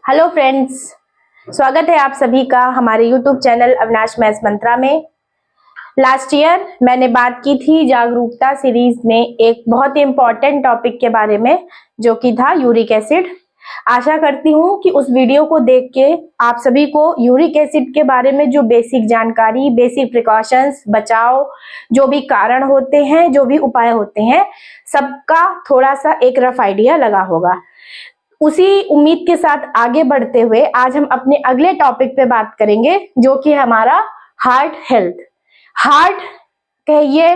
Hello friends, स्वागत है आप सभी का हमारे यूट्यूब चैनल अविनाश मैथ्स मंत्रा में। लास्ट ईयर मैंने बात की थी जागरूकता सीरीज में एक बहुत ही इम्पोर्टेंट टॉपिक के बारे में, जो कि था यूरिक एसिड। आशा करती हूँ कि उस वीडियो को देख के आप सभी को यूरिक एसिड के बारे में जो बेसिक जानकारी, बेसिक प्रिकॉशंस, बचाव, जो भी कारण होते हैं, जो भी उपाय होते हैं, सबका थोड़ा सा एक रफ आइडिया लगा होगा। उसी उम्मीद के साथ आगे बढ़ते हुए आज हम अपने अगले टॉपिक पे बात करेंगे, जो कि हमारा हार्ट हेल्थ। हार्ट कहिए,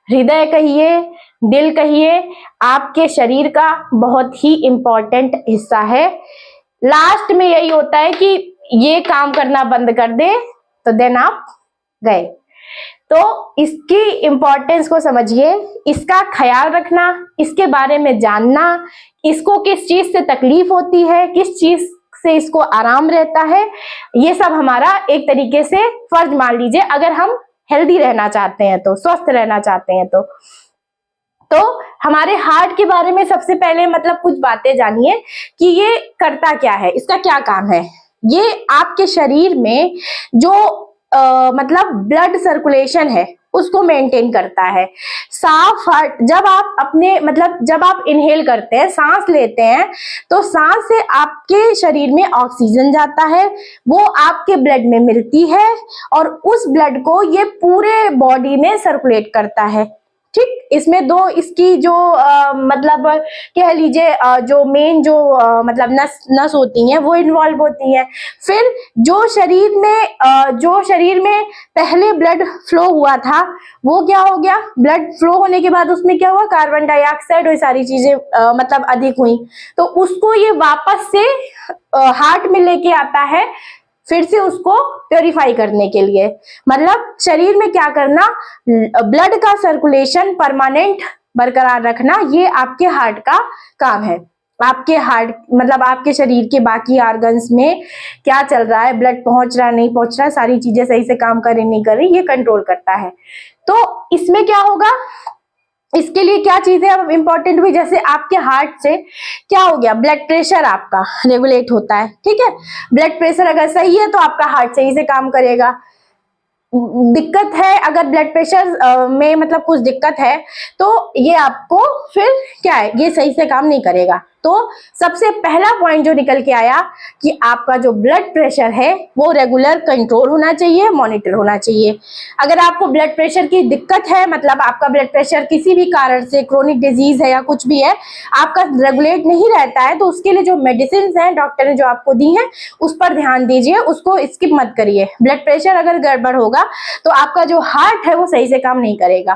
हृदय कहिए, दिल कहिए, आपके शरीर का बहुत ही इंपॉर्टेंट हिस्सा है। लास्ट में यही होता है कि ये काम करना बंद कर दे तो देन आप गए। तो इसकी इंपॉर्टेंस को समझिए, इसका ख्याल रखना, इसके बारे में जानना, इसको किस चीज से तकलीफ होती है, किस चीज से इसको आराम रहता है, ये सब हमारा एक तरीके से फर्ज मान लीजिए, अगर हम हेल्दी रहना चाहते हैं तो, स्वस्थ रहना चाहते हैं तो हमारे हार्ट के बारे में सबसे पहले मतलब कुछ बातें जानिए कि ये करता क्या है, इसका क्या काम है। ये आपके शरीर में जो मतलब ब्लड सर्कुलेशन है उसको मेंटेन करता है। साफ हार्ट, जब आप अपने मतलब जब आप इनहेल करते हैं, सांस लेते हैं, तो सांस से आपके शरीर में ऑक्सीजन जाता है, वो आपके ब्लड में मिलती है और उस ब्लड को ये पूरे बॉडी में सर्कुलेट करता है। ठीक, इसमें दो इसकी जो मतलब कह लीजिए जो मेन जो मतलब नस होती हैं वो इन्वॉल्व होती हैं। फिर जो शरीर में पहले ब्लड फ्लो हुआ था वो क्या हो गया, ब्लड फ्लो होने के बाद उसमें क्या हुआ, कार्बन डाइऑक्साइड और सारी चीजें मतलब अधिक हुई, तो उसको ये वापस से हार्ट में लेके आता है, फिर से उसको प्योरीफाई करने के लिए। मतलब शरीर में क्या करना, ब्लड का सर्कुलेशन परमानेंट बरकरार रखना, ये आपके हार्ट का काम है। आपके हार्ट मतलब आपके शरीर के बाकी ऑर्गन्स में क्या चल रहा है, ब्लड पहुंच रहा है नहीं पहुंच रहा है, सारी चीजें सही से काम कर रही नहीं कर रही, ये कंट्रोल करता है। तो इसमें क्या होगा, इसके लिए क्या चीजें अब इंपॉर्टेंट हुई, जैसे आपके हार्ट से क्या हो गया, ब्लड प्रेशर आपका रेगुलेट होता है। ठीक है, ब्लड प्रेशर अगर सही है तो आपका हार्ट सही से काम करेगा। दिक्कत है, अगर ब्लड प्रेशर में मतलब कुछ दिक्कत है तो ये आपको फिर क्या है, ये सही से काम नहीं करेगा। तो सबसे पहला पॉइंट जो निकल के आया कि आपका जो ब्लड प्रेशर है वो रेगुलर कंट्रोल होना चाहिए, मॉनिटर होना चाहिए। अगर आपको ब्लड प्रेशर की दिक्कत है, मतलब आपका ब्लड प्रेशर किसी भी कारण से, क्रोनिक डिजीज है या कुछ भी है, आपका रेगुलेट नहीं रहता है, तो उसके लिए जो मेडिसिन है डॉक्टर ने जो आपको दी है उस पर ध्यान दीजिए, उसको स्किप मत करिए। ब्लड प्रेशर अगर गड़बड़ होगा तो आपका जो हार्ट है वो सही से काम नहीं करेगा।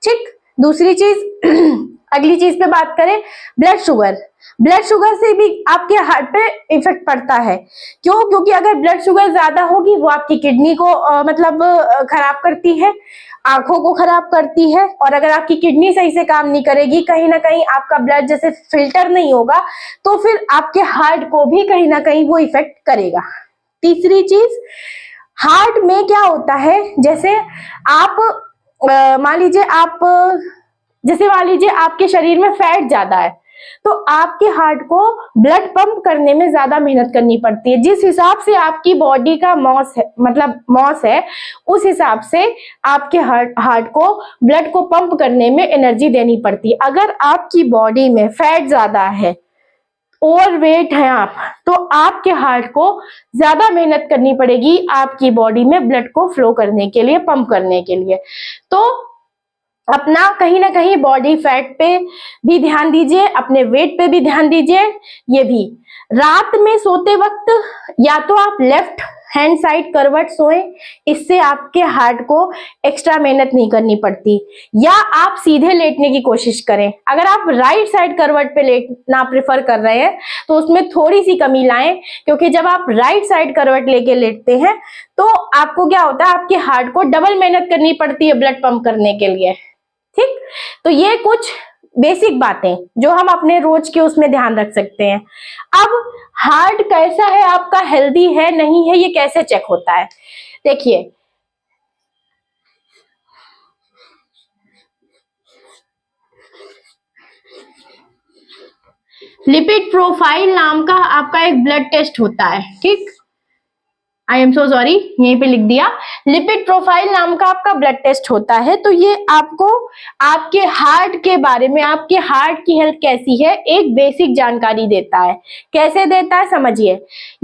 ठीक, दूसरी चीज अगली चीज पे बात करें, ब्लड शुगर। ब्लड शुगर से भी आपके हार्ट पे इफेक्ट पड़ता है। क्यों? क्योंकि अगर ब्लड शुगर ज्यादा होगी वो आपकी किडनी को मतलब खराब करती है, आंखों को खराब करती है, और अगर आपकी किडनी सही से काम नहीं करेगी, कहीं ना कहीं आपका ब्लड जैसे फिल्टर नहीं होगा, तो फिर आपके हार्ट को भी कहीं ना कहीं वो इफेक्ट करेगा। तीसरी चीज, हार्ट में क्या होता है, जैसे आप मान लीजिए आपके शरीर में फैट ज्यादा है, तो आपके हार्ट को ब्लड पंप करने में ज्यादा मेहनत करनी पड़ती है। जिस हिसाब से आपकी बॉडी का मॉस है उस हिसाब से आपके हार्ट को ब्लड को पंप करने में एनर्जी देनी पड़ती है। अगर आपकी बॉडी में फैट ज्यादा है, ओवरवेट है आप, तो आपके हार्ट को ज्यादा मेहनत करनी पड़ेगी आपकी बॉडी में ब्लड को फ्लो करने के लिए, पंप करने के लिए। तो अपना कहीं ना कहीं बॉडी फैट पे भी ध्यान दीजिए, अपने वेट पे भी ध्यान दीजिए। ये भी रात में सोते वक्त या तो आप लेफ्ट हैंड साइड करवट सोएं, इससे आपके हार्ट को एक्स्ट्रा मेहनत नहीं करनी पड़ती, या आप सीधे लेटने की कोशिश करें। अगर आप राइट साइड करवट पे लेटना प्रेफर कर रहे हैं तो उसमें थोड़ी सी कमी लाएं, क्योंकि जब आप राइट साइड करवट लेके लेटते हैं तो आपको क्या होता है, आपके हार्ट को डबल मेहनत करनी पड़ती है ब्लड पंप करने के लिए। ठीक, तो ये कुछ बेसिक बातें जो हम अपने रोज के उसमें ध्यान रख सकते हैं। अब हार्ट कैसा है आपका, हेल्दी है नहीं है, ये कैसे चेक होता है, देखिए। लिपिड प्रोफाइल नाम का आपका एक ब्लड टेस्ट होता है, ठीक, आई एम सो सॉरी, यहीं पे लिख दिया, लिपिड प्रोफाइल नाम का आपका ब्लड टेस्ट होता है। तो ये आपको आपके हार्ट के बारे में, आपके हार्ट की हेल्थ कैसी है, एक बेसिक जानकारी देता है। कैसे देता है समझिए।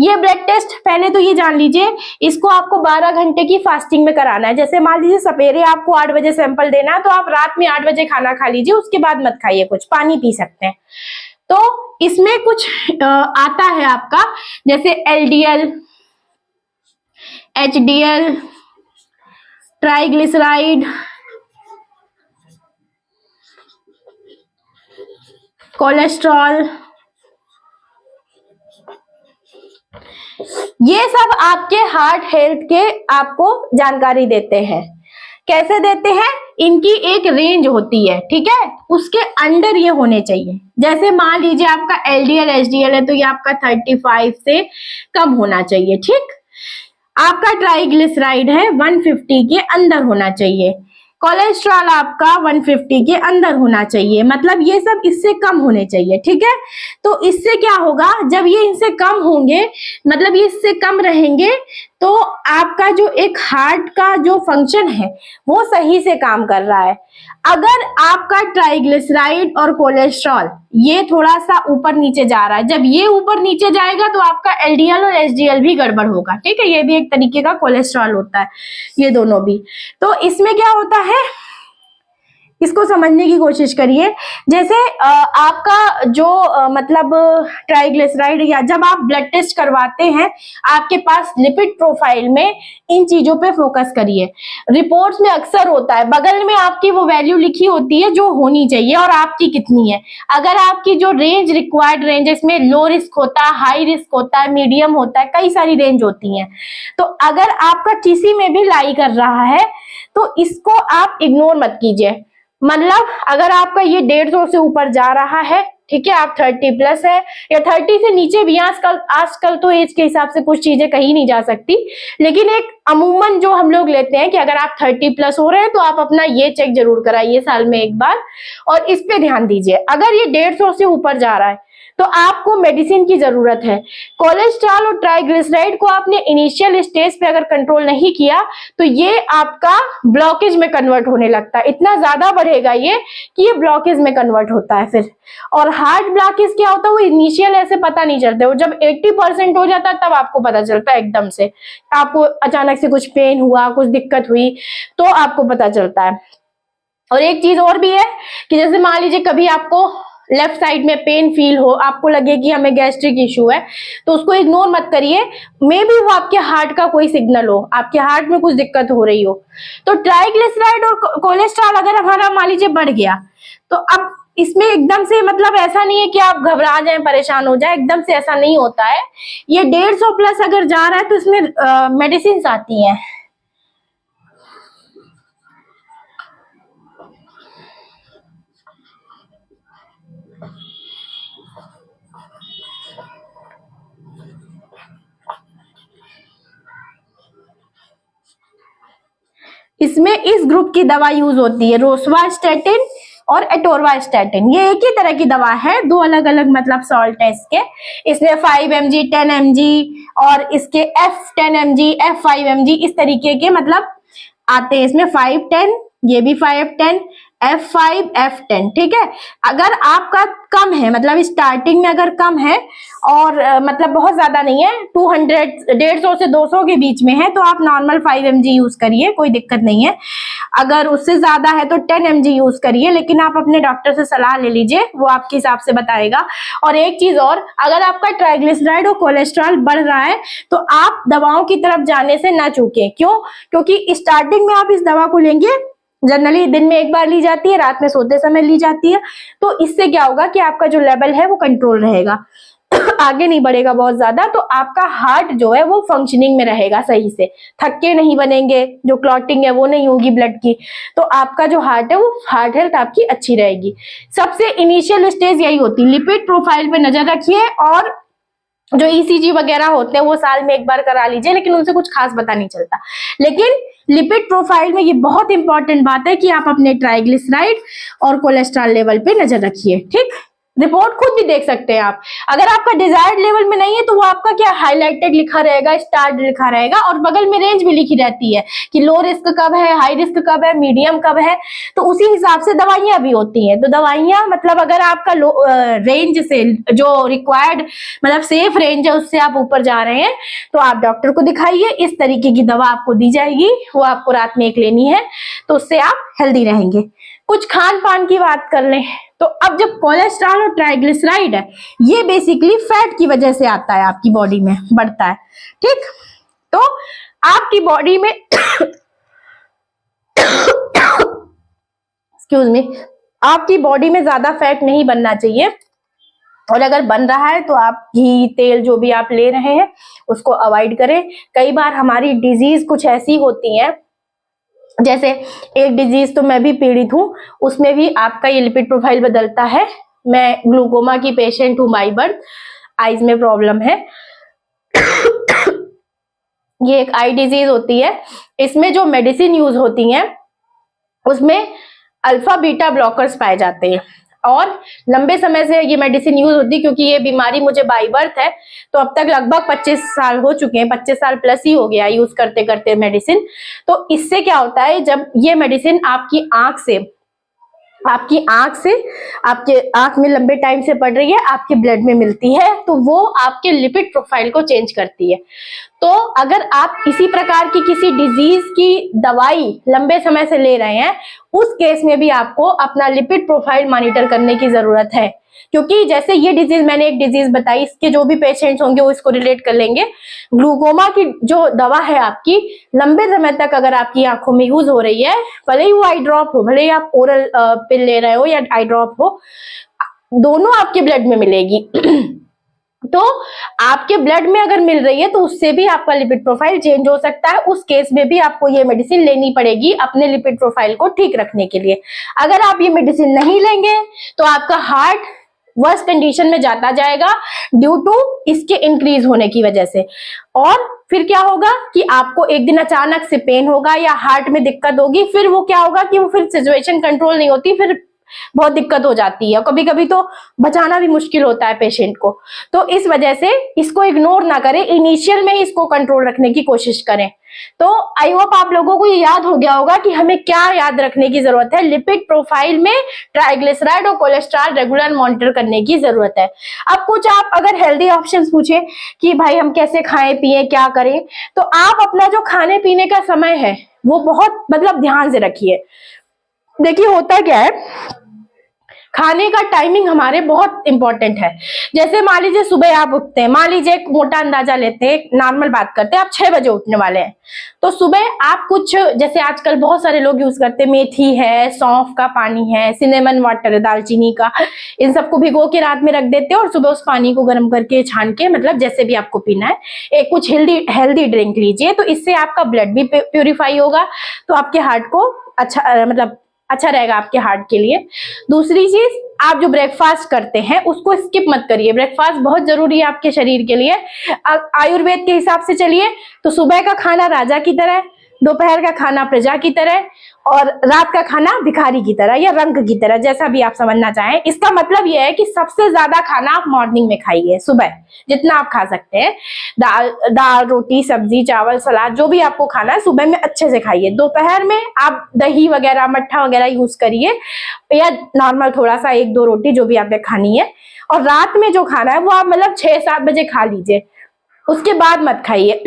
ये ब्लड टेस्ट पहले तो ये जान लीजिए, इसको आपको 12 घंटे की फास्टिंग में कराना है। जैसे मान लीजिए सवेरे आपको 8 बजे सैंपल देना है, तो आप रात में 8 बजे खाना खा लीजिए, उसके बाद मत खाइए कुछ, पानी पी सकते हैं। तो इसमें कुछ आता है आपका, जैसे LDL, HDL, ट्राइग्लिसराइड, कोलेस्ट्रॉल, ये सब आपके हार्ट हेल्थ के आपको जानकारी देते हैं। कैसे देते हैं, इनकी एक रेंज होती है, ठीक है, उसके अंडर ये होने चाहिए। जैसे मान लीजिए आपका LDL HDL है, तो ये आपका 35 से कम होना चाहिए, ठीक। आपका ट्राइग्लिसराइड है 150 के अंदर होना चाहिए, कोलेस्ट्रॉल आपका 150 के अंदर होना चाहिए, मतलब ये सब इससे कम होने चाहिए, ठीक है। तो इससे क्या होगा, जब ये इनसे कम होंगे, मतलब ये इससे कम रहेंगे, तो आपका जो एक हार्ट का जो फंक्शन है वो सही से काम कर रहा है। अगर आपका ट्राइग्लिसराइड और कोलेस्ट्रॉल ये थोड़ा सा ऊपर नीचे जा रहा है, जब ये ऊपर नीचे जाएगा तो आपका LDL और HDL भी गड़बड़ होगा, ठीक है। ये भी एक तरीके का कोलेस्ट्रॉल होता है, ये दोनों भी। तो इसमें क्या होता है, इसको समझने की कोशिश करिए। जैसे आपका जो मतलब ट्राइग्लिसराइड, या जब आप ब्लड टेस्ट करवाते हैं आपके पास लिपिड प्रोफाइल में इन चीजों पे फोकस करिए। रिपोर्ट्स में अक्सर होता है बगल में आपकी वो वैल्यू लिखी होती है जो होनी चाहिए और आपकी कितनी है। अगर आपकी जो रेंज रिक्वायर्ड रेंज है, इसमें लो रिस्क होता है, हाई रिस्क होता है, मीडियम होता है, कई सारी रेंज होती है। तो अगर आपका किसी में भी लाई कर रहा है तो इसको आप इग्नोर मत कीजिए। मतलब अगर आपका ये 150 से ऊपर जा रहा है, ठीक है, आप 30+ है या 30 से नीचे भी, आजकल तो एज के हिसाब से कुछ चीजें कही नहीं जा सकती, लेकिन एक अमूमन जो हम लोग लेते हैं कि अगर आप 30+ हो रहे हैं तो आप अपना ये चेक जरूर कराइए साल में एक बार, और इस पे ध्यान दीजिए। अगर ये 150 से ऊपर जा रहा है तो आपको मेडिसिन की जरूरत है। कोलेस्ट्रॉल और ट्राइग्लिसराइड को आपने इनिशियल स्टेज पे अगर कंट्रोल नहीं किया तो ये आपका ब्लॉकेज में कन्वर्ट होने लगता है, इतना ज्यादा बढ़ेगा ये कि ये ब्लॉकेज में कन्वर्ट होता है फिर। और हार्ट ब्लॉकेज क्या होता है, वो इनिशियल ऐसे पता नहीं चलता, वो जब 80% हो जाता है तब आपको पता चलता है। एकदम से आपको अचानक से कुछ पेन हुआ, कुछ दिक्कत हुई तो आपको पता चलता है। और एक चीज और भी है कि जैसे मान लीजिए कभी आपको लेफ्ट साइड में पेन फील हो, आपको लगे कि हमें गैस्ट्रिक इश्यू है, तो उसको इग्नोर मत करिए। मे बी वो आपके हार्ट का कोई सिग्नल हो, आपके हार्ट में कुछ दिक्कत हो रही हो। तो ट्राइग्लिसराइड और कोलेस्ट्रॉल अगर हमारा मान लीजिए बढ़ गया, तो अब इसमें एकदम से मतलब ऐसा नहीं है कि आप घबरा जाएं, परेशान हो जाएं, एकदम से ऐसा नहीं होता है। ये 150+ अगर जा रहा है तो इसमें मेडिसिन आती हैं। इसमें इस ग्रुप की दवा यूज होती है, रोसुवास्टैटिन और एटोरवास्टैटिन। ये एक ही तरह की दवा है, दो अलग अलग मतलब सॉल्ट है इसके। इसमें 5 mg 10 mg और इसके F10 mg F5 mg इस तरीके के मतलब आते हैं। इसमें 5 10, ये भी 5 10, F5 F10, ठीक है। अगर आपका कम है, मतलब स्टार्टिंग में अगर कम है और मतलब बहुत ज्यादा नहीं है, 150 से 200 के बीच में है, तो आप नॉर्मल 5 mg यूज करिए, कोई दिक्कत नहीं है। अगर उससे ज्यादा है तो 10 mg यूज करिए, लेकिन आप अपने डॉक्टर से सलाह ले लीजिए, वो आपके हिसाब से बताएगा। और एक चीज और, अगर आपका ट्राइग्लिसराइड और कोलेस्ट्रॉल बढ़ रहा है तो आप दवाओं की तरफ जाने से ना चूकें। क्यों? क्योंकि स्टार्टिंग में आप इस दवा को लेंगे, जनरली दिन में एक बार ली जाती है, रात में सोते समय ली जाती है, तो इससे क्या होगा कि आपका जो लेवल है वो कंट्रोल रहेगा, आगे नहीं बढ़ेगा बहुत ज्यादा। तो आपका हार्ट जो है वो फंक्शनिंग में रहेगा सही से, थक्के नहीं बनेंगे, जो क्लॉटिंग है वो नहीं होगी ब्लड की, तो आपका जो हार्ट है वो हार्ट हेल्थ आपकी अच्छी रहेगी। सबसे इनिशियल स्टेज यही होती है। लिपिड प्रोफाइल पे नजर रखिए, और जो ECG वगैरह होते हैं वो साल में एक बार करा लीजिए, लेकिन उनसे कुछ खास पता नहीं चलता। लेकिन लिपिड प्रोफाइल में ये बहुत इंपॉर्टेंट बात है कि आप अपने ट्राइग्लिसराइड और कोलेस्ट्रॉल लेवल पे नजर रखिए, ठीक। रिपोर्ट खुद भी देख सकते हैं आप। अगर आपका डिजायर्ड लेवल में नहीं है तो वो आपका क्या हाईलाइटेड लिखा रहेगा, स्टार्ड लिखा रहेगा, और बगल में रेंज भी लिखी रहती है कि लो रिस्क कब है, हाई रिस्क कब है, मीडियम कब है। तो उसी हिसाब से दवाइयां भी होती हैं। तो दवाइयां मतलब अगर आपका रेंज से जो रिक्वायर्ड मतलब सेफ रेंज है उससे आप ऊपर जा रहे हैं तो आप डॉक्टर को दिखाइए। इस तरीके की दवा आपको दी जाएगी, वो आपको रात में एक लेनी है, तो उससे आप हेल्दी रहेंगे। कुछ खान पान की बात कर लें तो अब जब कोलेस्ट्रॉल और ट्राइग्लिसराइड है, ये बेसिकली फैट की वजह से आता है, आपकी बॉडी में बढ़ता है, ठीक। तो आपकी बॉडी में एक्सक्यूज मी, आपकी बॉडी में ज्यादा फैट नहीं बनना चाहिए, और अगर बन रहा है तो आप घी तेल जो भी आप ले रहे हैं उसको अवॉइड करें। कई बार हमारी डिजीज कुछ ऐसी होती है, जैसे एक डिजीज तो मैं भी पीड़ित हूँ, उसमें भी आपका ये लिपिड प्रोफाइल बदलता है। मैं ग्लूकोमा की पेशेंट हूँ बाई बर्थ, आईज में प्रॉब्लम है। ये एक आई डिजीज होती है, इसमें जो मेडिसिन यूज होती हैं उसमें अल्फा बीटा ब्लॉकर्स पाए जाते हैं, और लंबे समय से ये मेडिसिन यूज होती है, क्योंकि ये बीमारी मुझे बाई बर्थ है तो अब तक लगभग 25 साल हो चुके हैं, 25 साल प्लस ही हो गया यूज करते करते मेडिसिन। तो इससे क्या होता है, जब ये मेडिसिन आपकी आपके आंख में लंबे टाइम से पड़ रही है, आपके ब्लड में मिलती है, तो वो आपके लिपिड प्रोफाइल को चेंज करती है। तो अगर आप इसी प्रकार की किसी डिजीज की दवाई लंबे समय से ले रहे हैं, उस केस में भी आपको अपना लिपिड प्रोफाइल मॉनिटर करने की जरूरत है। क्योंकि जैसे ये डिजीज, मैंने एक डिजीज बताई, इसके जो भी पेशेंट्स होंगे वो इसको रिलेट कर लेंगे। ग्लूकोमा की जो दवा है आपकी, लंबे समय तक अगर आपकी आंखों में यूज हो रही है, भले ही वो आई ड्रॉप हो, भले ही आप ओरल पिल ले रहे हो या आई ड्रॉप हो, दोनों आपके ब्लड में मिलेगी। तो आपके ब्लड में अगर मिल रही है तो उससे भी आपका लिपिड प्रोफाइल चेंज हो सकता है। उस केस में भी आपको ये मेडिसिन लेनी पड़ेगी अपने लिपिड प्रोफाइल को ठीक रखने के लिए। अगर आप ये मेडिसिन नहीं लेंगे तो आपका हार्ट वर्स्ट कंडीशन में जाता जाएगा ड्यू टू इसके इंक्रीज होने की वजह से। और फिर क्या होगा कि आपको एक दिन अचानक से पेन होगा या हार्ट में दिक्कत होगी, फिर वो क्या होगा कि वो फिर सिचुएशन कंट्रोल नहीं होती, फिर बहुत दिक्कत हो जाती है, कभी कभी तो बचाना भी मुश्किल होता है पेशेंट को। तो इस वजह से इसको इग्नोर ना करें, इनिशियल में ही इसको कंट्रोल रखने की कोशिश करें। तो आई होप आप लोगों को ये याद हो गया होगा कि हमें क्या याद रखने की जरूरत है। लिपिड प्रोफाइल में ट्राइग्लिसराइड और कोलेस्ट्रॉल रेगुलर मॉनिटर करने की जरूरत है। अब कुछ आप अगर हेल्दी ऑप्शंस पूछे कि भाई हम कैसे खाएं पिए क्या करें, तो आप अपना जो खाने पीने का समय है वो बहुत मतलब ध्यान से रखिए। देखिए होता क्या है, खाने का टाइमिंग हमारे बहुत इंपॉर्टेंट है। जैसे मान लीजिए सुबह आप उठते हैं, मान लीजिए एक मोटा अंदाजा लेते हैं, नॉर्मल बात करते हैं, आप 6 बजे उठने वाले हैं, तो सुबह आप कुछ जैसे आजकल बहुत सारे लोग यूज करते हैं, मेथी है, सौंफ का पानी है, सिनेमन वाटर है, दालचीनी का, इन सबको भिगो के रात में रख देते हैं और सुबह उस पानी को गर्म करके छान के, मतलब जैसे भी आपको पीना है, एक कुछ हेल्दी ड्रिंक लीजिए। तो इससे आपका ब्लड भी प्यूरिफाई होगा, तो आपके हार्ट को अच्छा मतलब अच्छा रहेगा आपके हार्ट के लिए। दूसरी चीज, आप जो ब्रेकफास्ट करते हैं उसको स्किप मत करिए। ब्रेकफास्ट बहुत जरूरी है आपके शरीर के लिए। आयुर्वेद के हिसाब से चलिए तो सुबह का खाना राजा की तरह, दोपहर का खाना प्रजा की तरह, और रात का खाना भिखारी की तरह या रंक की तरह, जैसा भी आप समझना चाहें। इसका मतलब यह है कि सबसे ज्यादा खाना आप मॉर्निंग में खाइए, सुबह जितना आप खा सकते हैं, दाल रोटी सब्जी चावल सलाद जो भी आपको खाना है सुबह में अच्छे से खाइए। दोपहर में आप दही वगैरह मट्ठा वगैरह यूज करिए, या नॉर्मल थोड़ा सा 1-2 रोटी जो भी आपने खानी है। और रात में जो खाना है वो आप मतलब 6-7 बजे खा लीजिए, उसके बाद मत खाइए।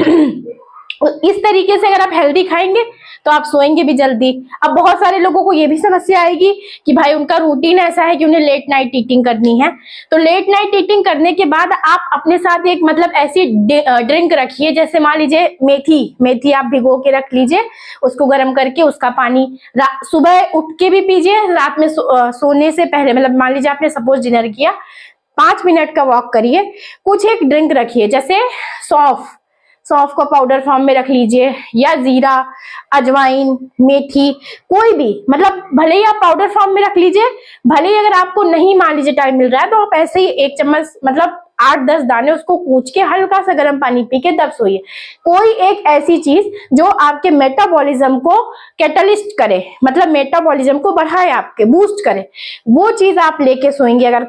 इस तरीके से अगर आप हेल्दी खाएंगे तो आप सोएंगे भी जल्दी। अब बहुत सारे लोगों को ये भी समस्या आएगी कि भाई उनका रूटीन ऐसा है कि उन्हें लेट नाइट ईटिंग करनी है, तो लेट नाइट ईटिंग करने के बाद आप अपने साथ एक मतलब ऐसी ड्रिंक रखिए, जैसे मान लीजिए मेथी आप भिगो के रख लीजिए, उसको गर्म करके उसका पानी सुबह उठ के भी पीजिए, रात में सोने से पहले, मतलब मान लीजिए आपने सपोज डिनर किया, 5 मिनट का वॉक करिए, कुछ एक ड्रिंक रखिए, जैसे सौंफ को पाउडर फॉर्म में रख लीजिए, या जीरा अजवाइन मेथी कोई भी, मतलब भले ही आप पाउडर फॉर्म में रख लीजिए, भले ही अगर आपको नहीं मान लीजिए टाइम मिल रहा है तो आप ऐसे ही 1 चम्मच मतलब 8-10 दाने उसको कूच के हल्का सा गर्म पानी पी के तब सोइए। कोई एक ऐसी चीज जो आपके मेटाबॉलिज्म को कैटलिस्ट करे, मतलब मेटाबॉलिज्म को बढ़ाए, आपके बूस्ट करे, वो चीज आप लेके सोएंगे अगर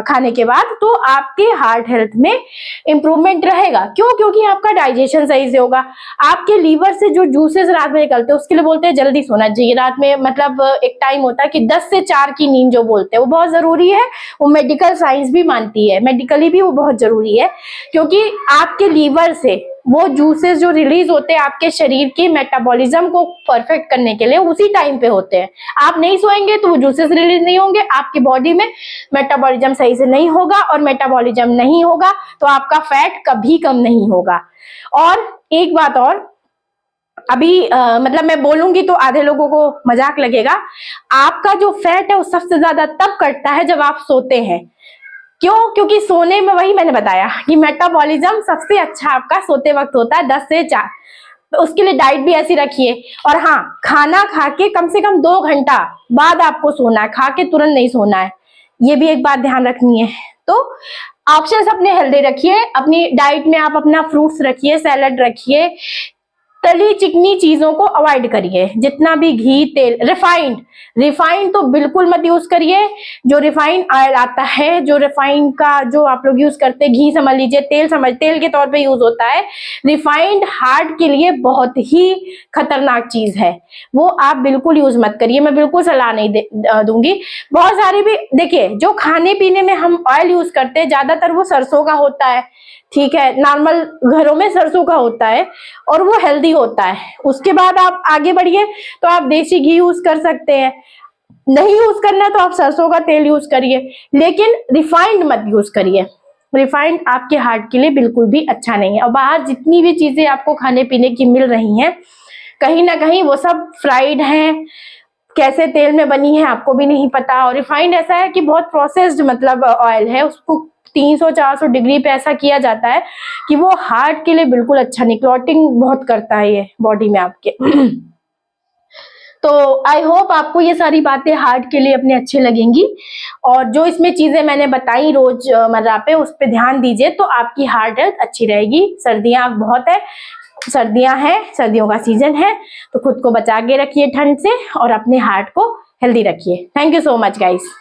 खाने के बाद, तो आपके हार्ट हेल्थ में इंप्रूवमेंट रहेगा। क्यों? क्योंकि आपका डाइजेशन सही से होगा। आपके लीवर से जो जूसेस रात में निकलते हैं उसके लिए बोलते हैं जल्दी सोना चाहिए रात में, मतलब एक टाइम होता है कि 10 से 4 की नींद जो बोलते हैं वो बहुत जरूरी है। वो मेडिकल साइंस भी मानती है, मेडिकली भी वो बहुत जरूरी है, क्योंकि आपके लीवर से वो जूसेस जो रिलीज होते हैं आपके शरीर की मेटाबॉलिज्म को परफेक्ट करने के लिए उसी टाइम पे होते हैं। आप नहीं सोएंगे तो वो जूसेस रिलीज नहीं होंगे, आपकी बॉडी में मेटाबॉलिज्म सही से नहीं होगा, और मेटाबॉलिज्म नहीं होगा तो आपका फैट कभी कम नहीं होगा। और एक बात और, अभी मतलब मैं बोलूंगी तो आधे लोगों को मजाक लगेगा, आपका जो फैट है वो सबसे ज्यादा तब कटता है जब आप सोते हैं। क्यों? क्योंकि सोने में, वही मैंने बताया कि मेटाबॉलिज्म सबसे अच्छा आपका सोते वक्त होता है 10 से 4। तो उसके लिए डाइट भी ऐसी रखिए। और हाँ, खाना खा के कम से कम 2 घंटा बाद आपको सोना है, खा के तुरंत नहीं सोना है, ये भी एक बात ध्यान रखनी है। तो ऑप्शंस अपने हेल्दी रखिए, अपनी डाइट में आप अपना फ्रूट्स रखिए, सैलड रखिए, तली चिकनी चीजों को अवॉइड करिए, जितना भी घी तेल, रिफाइंड तो बिल्कुल मत यूज करिए। जो रिफाइंड ऑयल आता है, जो रिफाइंड का जो आप लोग यूज करते हैं, घी समझ लीजिए, तेल के तौर पे यूज होता है, रिफाइंड हार्ट के लिए बहुत ही खतरनाक चीज है, वो आप बिल्कुल यूज मत करिए। मैं बिल्कुल सलाह नहीं दूंगी। बहुत सारे भी देखिए, जो खाने पीने में हम ऑयल यूज करते हैं ज्यादातर वो सरसों का होता है, ठीक है, नॉर्मल घरों में सरसों का होता है और वो हेल्दी होता है। उसके बाद आप आगे बढ़िए तो आप देसी घी यूज कर सकते हैं, नहीं यूज करना तो आप सरसों का तेल यूज करिए, लेकिन रिफाइंड मत यूज करिए। रिफाइंड आपके हार्ट के लिए बिल्कुल भी अच्छा नहीं है। और बाहर जितनी भी चीजें आपको खाने पीने की मिल रही हैं, कहीं ना कहीं वो सब फ्राइड हैं, कैसे तेल में बनी है आपको भी नहीं पता। और रिफाइंड ऐसा है कि बहुत प्रोसेस्ड मतलब ऑयल है, उसको 300-400 डिग्री पे ऐसा किया जाता है कि वो हार्ट के लिए बिल्कुल अच्छा नहीं, क्लॉटिंग बहुत करता है ये बॉडी में आपके। तो आई होप आपको ये सारी बातें हार्ट के लिए अपने अच्छे लगेंगी, और जो इसमें चीजें मैंने बताई रोजमर्रा पे उस पर ध्यान दीजिए तो आपकी हार्ट हेल्थ अच्छी रहेगी। सर्दियां बहुत है, सर्दियां हैं, सर्दियों का सीजन है, तो खुद को बचा के रखिए ठंड से और अपने हार्ट को हेल्दी रखिए। Thank you so much guys.